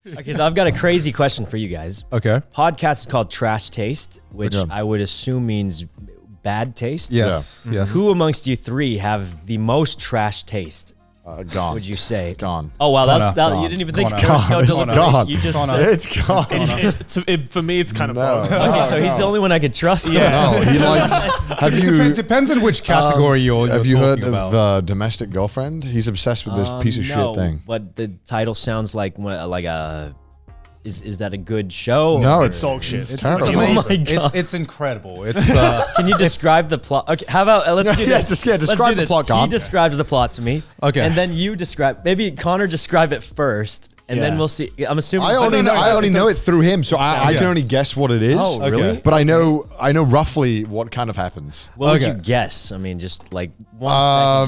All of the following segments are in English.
Okay, so I've got a crazy question for you guys. Okay. Podcast is called Trash Taste, which I would assume means bad taste. Yes. Yeah. Yes. Who amongst you three have the most trash taste? Gone. Would you say? Gone. Oh wow, Connor, you didn't even think. Connor. There was no It's deliberation. gone. You just Connor. said. It's gone. For me, it's kind of No. both. Okay, so he's the only one I could trust. Yeah. No, he likes. Have you Depends on which category you're have you heard talking about. of Domestic Girlfriend? He's obsessed with this piece of no, shit thing. But the title sounds like a. Is that a good show? No, or- it's dog shit. It's It's terrible. amazing. Oh my God. It's incredible. It's Can you describe the plot? Okay, how about let's do Yeah, this. describe Let's do the this. plot, He Con. describes the plot to me. Okay. And then you describe. Maybe Connor describe it first, and then Yeah. we'll see. I'm assuming. I only know it through him, so I can Yeah. only guess what it is. Oh, Okay. really? But I know roughly what kind of happens. What would Okay. you guess? I mean, just like 1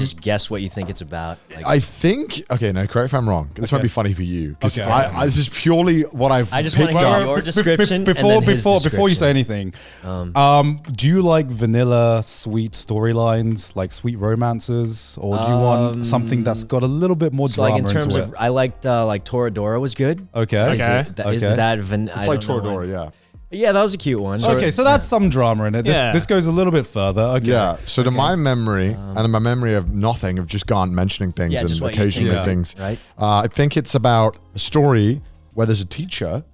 second, just guess what you think it's about. Like, I think. Okay, no, correct if I'm wrong. This might be funny for you because Okay. this is purely what I've. I just want to picked hear up. your description. Before and then his before you say description. anything, do you like vanilla sweet storylines, like sweet romances, or do you want something that's got a little bit more So drama like in terms into of, it? I liked like Toradora was good. Okay. Is Okay. it- that- is Okay. that It's like Toradora, yeah. Yeah, that was a cute one. Okay, so that's some drama in it. This Yeah. this goes a little bit further. Okay. Yeah. So to my memory, and my memory of nothing, of just gone mentioning things Yeah, and just what you occasionally think, things. right? I think it's about a story where there's a teacher,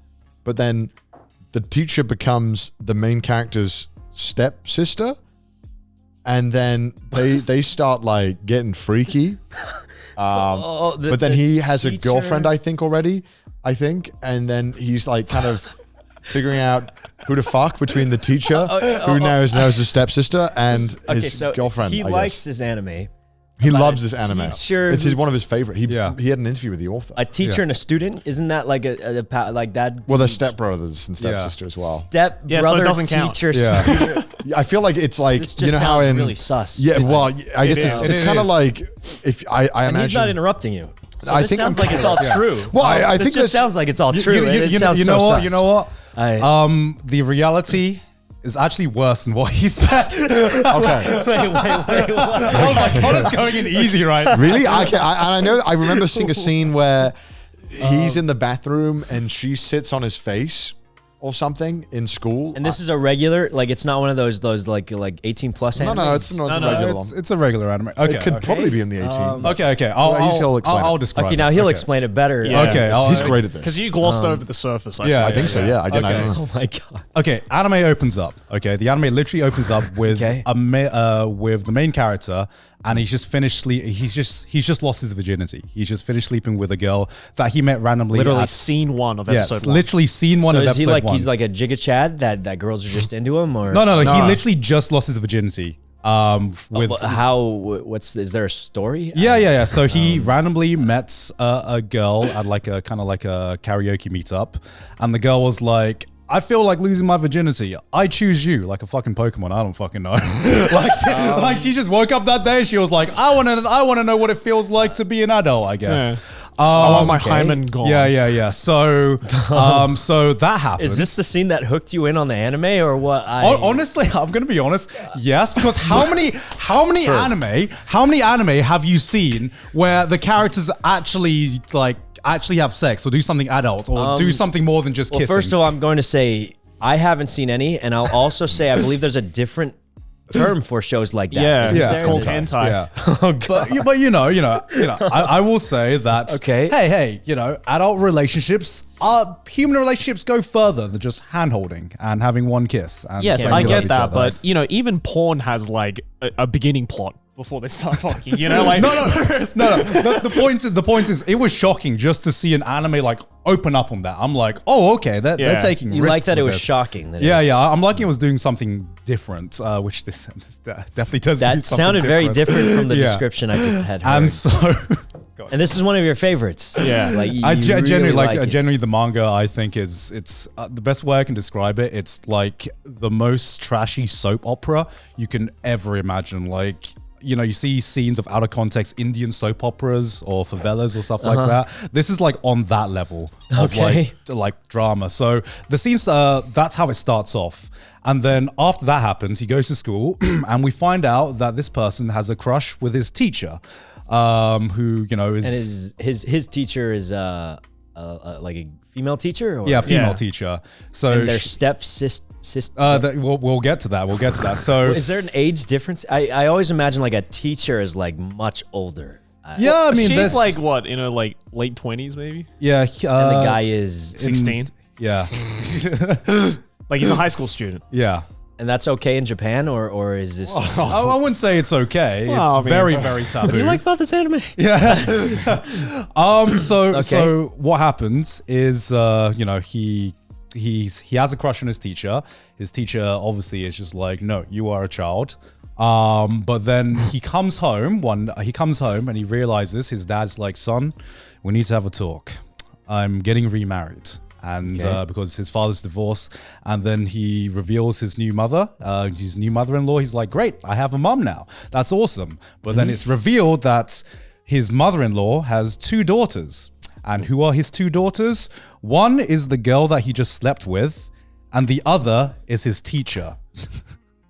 but then the teacher becomes the main character's stepsister, and then they start like getting freaky. But then he has a girlfriend, I think, already. And then he's like kind of figuring out who to fuck between the teacher, who now is his stepsister, and his girlfriend. He I likes guess. his anime. He about loves a this anime. teacher It's who- one of his favorite. He had an interview with the author. A teacher and a student, isn't that like like that? Well, they're stepbrothers and stepsister as well. Step Yeah, so it brother doesn't count. teacher. Yeah. I feel like it's like This just you know how sounds in really sus. yeah. Well, I guess is. it's It kind of is. like if I And imagine. he's not interrupting you. So I this think sounds I'm like it's kind all of- true. Well, I This think just this sounds like it's all true. It You sounds know so what? sus. You know what? I- The reality is actually worse than what he said. okay. Wait, what? I was like, Connor's going in easy, right? Really? I know. I remember seeing a scene where he's in the bathroom and she sits on his face or something in school. And this is a regular, like it's not one of those like 18 plus no, anime. no, it's not a regular one. It's a regular anime. Okay. It could okay. probably be in the 18. Okay. he'll explain I'll it. describe Okay, it. now he'll Okay. explain it better. Yeah. Okay. He's great at this. Because you glossed over the surface. Yeah, I think so. Yeah, I didn't. I Okay. don't know. Oh my god. Okay, anime opens up. Okay, the anime literally opens up with Okay. with the main character, and he's just finished sleep. He's just lost his virginity. He's just finished sleeping with a girl that he met randomly. Literally at, scene 1 of yes, episode 1. literally scene one So of is episode he like one. he's like a Jigga Chad that girls are just into him or no. He No. literally just lost his virginity. With is there a story? Yeah. So he randomly met a girl at like a kind of like a karaoke meetup, and the girl was like, I feel like losing my virginity. I choose you, like a fucking Pokemon. I don't fucking know. like she just woke up that day and she was like, I want to know what it feels like to be an adult, I guess. I want my okay. hymen gone. Yeah. So that happened. Is this the scene that hooked you in on the anime or what? Honestly, I'm gonna be honest. Yes, because how many anime have you seen where the characters actually have sex or do something adult or do something more than just Well, kissing? first of all, I'm going to say I haven't seen any, and I'll also say I believe there's a different term for shows like that. Yeah, Isn't Yeah. there? it's called There's- hentai. Yeah. Oh god. But you know, I will say that. Okay. Hey, adult relationships human relationships go further than just hand holding and having one kiss. And Yes, saying I you love get each that, other. but even porn has like a beginning plot before they start fucking. Like No. The point is, it was shocking just to see an anime like open up on that. I'm like, oh, okay, they're Yeah. taking You risks like that with it was this. shocking. That Yeah. I'm liking it was doing something different, which this definitely does. do That something sounded very different from the Yeah. description I just had heard. And so, And this is one of your favorites. Yeah. Like you I genuinely really like it. genuinely the manga. I think it's the best way I can describe it. It's like the most trashy soap opera you can ever imagine. Like, you see scenes of out of context Indian soap operas or favelas or stuff like that. This is like on that level of Okay. like drama. So the scenes, that's how it starts off. And then after that happens, he goes to school and we find out that this person has a crush with his teacher, who, is... And his teacher is like a female teacher? Or? Yeah, female Yeah. teacher. So And their sh- sister. we'll get to that. We'll get to that. So Is there an age difference? I always imagine like a teacher is like much older. yeah, I mean, she's there's- like what in her like late 20s maybe, yeah, And the guy is, 16. yeah, Like he's a high school student. yeah. and that's okay in Japan, or is this? I wouldn't say it's okay. Well, it's I mean- very, very taboo. You like about this anime? So what happens is, he has a crush on his teacher. His teacher obviously is just like, no, you are a child. But then he comes home and he realizes his dad's like, son, we need to have a talk. I'm getting remarried. And Okay. because his father's divorced, and then he reveals his new mother-in-law. He's like, great, I have a mom now. That's awesome. But then it's revealed that his mother-in-law has 2 daughters. And who are his 2 daughters? One is the girl that he just slept with, and the other is his teacher.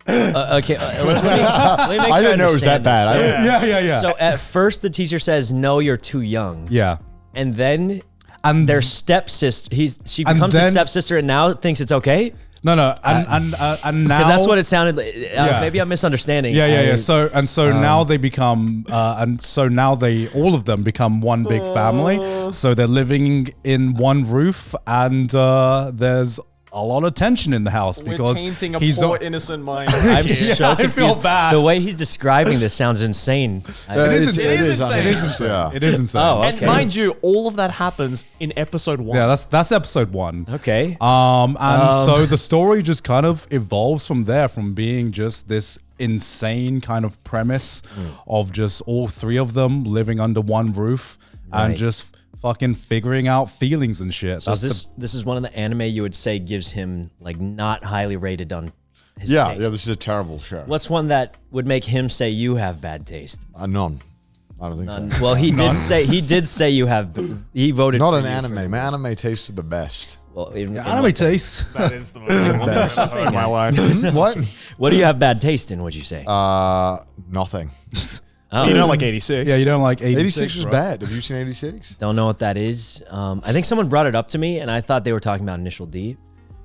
Okay, let me make sure I didn't know it was that understand bad. this. Yeah. So at first the teacher says, "No, you're too young," Yeah. and then And their stepsister, she And becomes a then- stepsister, and now thinks it's okay no, and now because that's what it sounded like. Yeah. Maybe I'm misunderstanding. Yeah. So now they become, all of them become one big family. So they're living in one roof, and there's a lot of tension in the house because he's innocent mind. I'm so I feel confused. bad. The way he's describing this sounds insane. It is insane. It is insane. It is insane. Yeah. It is insane. Oh, And okay. mind you, all of that happens in episode 1. Yeah, that's episode 1. Okay. So the story just kind of evolves from there, from being just this insane kind of premise of just all 3 of them living under one roof and Right. just fucking figuring out feelings and shit. So this is one of the anime you would say gives him like not highly rated on his Yeah, taste. yeah. This is a terrible show. What's one that would make him say you have bad taste? None. I don't think so. Well, he did say you have. He voted Not for an you anime. My anime tastes the best. Well, anime taste. That is the most important episode of my life. What? What do you have bad taste in? Would you say? Nothing. You know, like 86. Yeah, you don't like 86 was right? bad. Have you seen 86? Don't know what that is. I think someone brought it up to me, and I thought they were talking about Initial D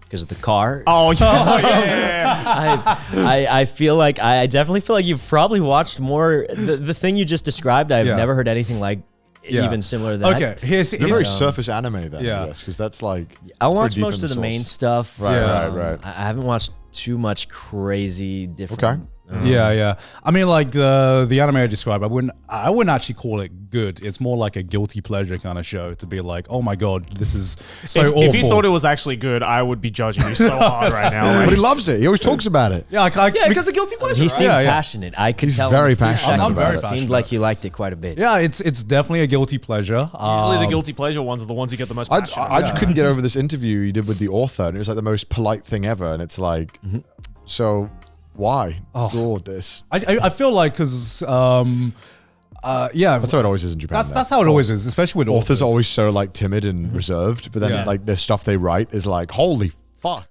because of the car. Oh, yeah. I feel like I definitely feel like you've probably watched more. The thing you just described, I've Yeah. never heard anything like Yeah. even similar to that. Okay, here's They're very Um, surface anime then, yeah. I guess, because that's like. I it's pretty watched deep most in of the main source. stuff. Right, Yeah. right. I haven't watched too much crazy different. Okay. Yeah. I mean, like the anime I described, I wouldn't actually call it good. It's more like a guilty pleasure kind of show to be like, oh my god, this is so awful. If you thought it was actually good, I would be judging you so hard right now. But he loves it. He always talks about it. yeah, because of guilty pleasure. He seemed Yeah, yeah. passionate. I could He's tell. very in the few passionate seconds. I'm very It seemed passionate. like he liked it quite a bit. yeah, it's definitely a guilty pleasure. Usually the guilty pleasure ones are the ones you get the most I passion. just couldn't get over this interview you did with the author, and it was like the most polite thing ever. And it's like, so why do all of this? I feel like because yeah, That's how it always is in Japan. that's how it always is, especially with Authors authors. are always so like timid and reserved, but then Yeah. like the stuff they write is like, holy fuck.